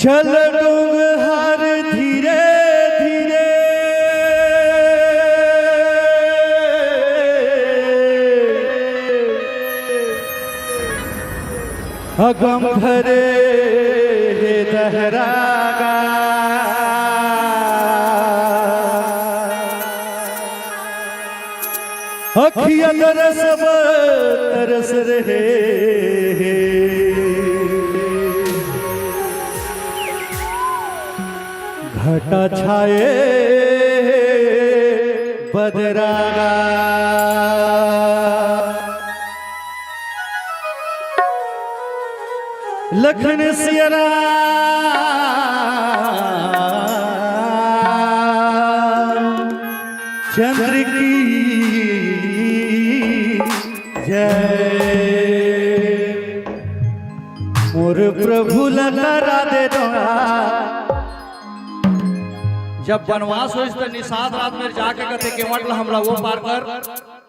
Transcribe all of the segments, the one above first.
चल डूंगर धीरे धीरे अगम भरे दहरागा अखिया तरस रहे घटा छाए बदरागा लखन सियरा चंद्र की जय मोर प्रभु लगा दे दूंगा। जब वनवास हो तो निषाद रात में जाके कहते के मटल हमला वो पार कर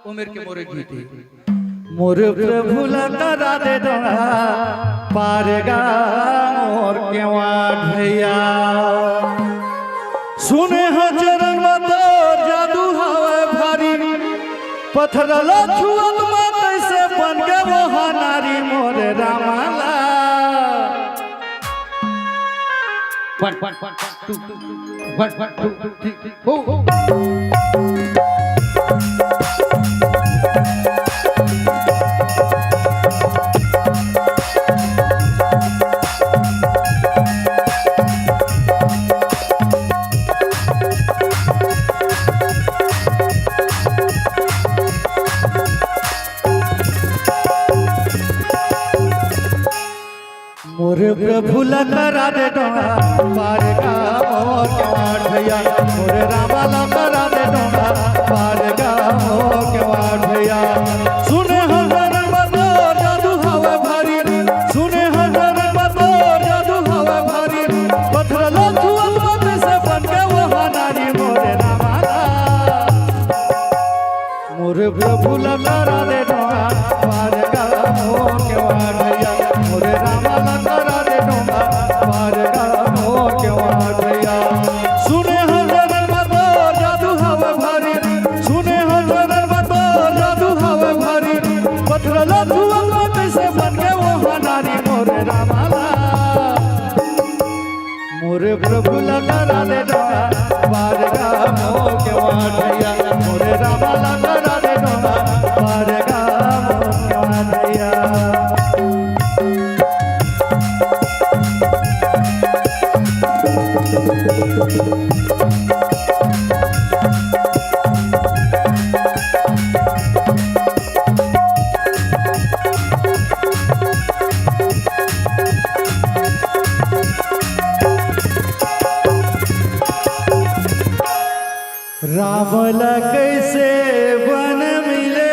वो मेरे के मोरे गीती मोर प्रभु लगा दे दूंगा पारगा मोर केवा भैया सुने हो चरण मत जादू हवे भारी पत्थर लो छुअत मत से बन के वो नारी मोर रामाला one one one two one one two three हो मोरे प्रभु लगा दे डोंगा पारगा मोर केवाड़ भैया मोरे रामा लगा दे डोंगा पारगा मोर केवाड़ भैया सुने हो जरन बतोर जादू हवे भारी सुने हो जरन बतोर जादू हवे भारी पत्थर लो छुअत मत से बन के वो नारी मोरे रामा मोरे प्रभु लगा दे डोंगा पारगा मोर केवाड़ भैया मोरे रामा सुने हो जरन बतोर जादू हवे भारी सुने हो जरन बतोर जादू हवे भारी पत्थर लो छुअत मत से बन के वो नारी मोरे रामाला मोरे प्रभु लगा दे डोंगा पारगा मोर केवाड़ भैया मोरे रामा लगा दे डोंगा पारगा मोर केवाड़ भैया रावला कैसे बन मिले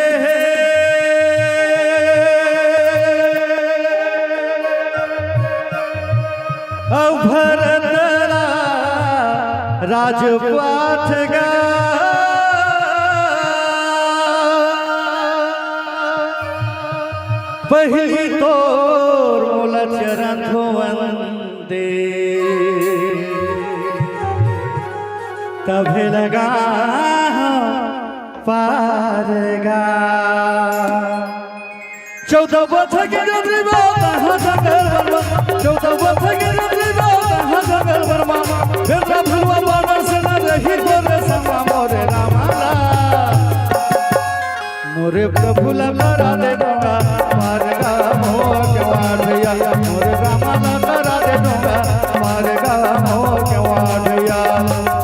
अब भरत राजपाठ गा पहली तोर मोला चरण धोवंदे तभी लगा पारगा 14 वर्ष के जंगल वर्मा 14 वर्ष के जंगल वर्मा बेटा भलवा बाबा से न रही गोरे समा मोरे रामाला मोरे प्रभु लगा दे दूंगा पारगा मोर केवाड़ भैया मोरे रामा लगा दे दूंगा पारगा मोर केवाड़ भैया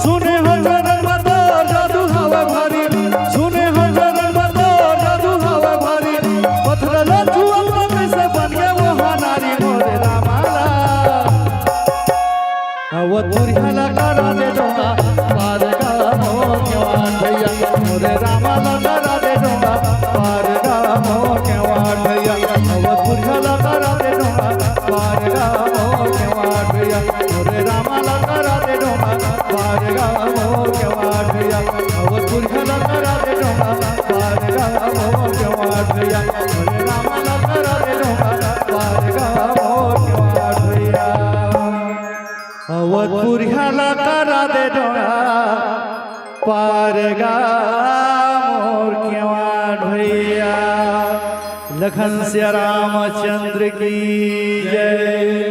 सुने हो जरन बतोर जादू हवे भारी सुने हो जरन बतोर जादू हवे भारी पत्थर लो छुअत मत से बन के वो नारी मोरे रामाला वो तुरिया लगा दे दूंगा पारगा मोर केवाड़ भैया मोरे रामा लगा दे दूंगा पारगा मोर अवधपुर ह्याला करा दे डोंगा पार गा मोर केवाड़ भैया लखन से रामचंद्र की जय।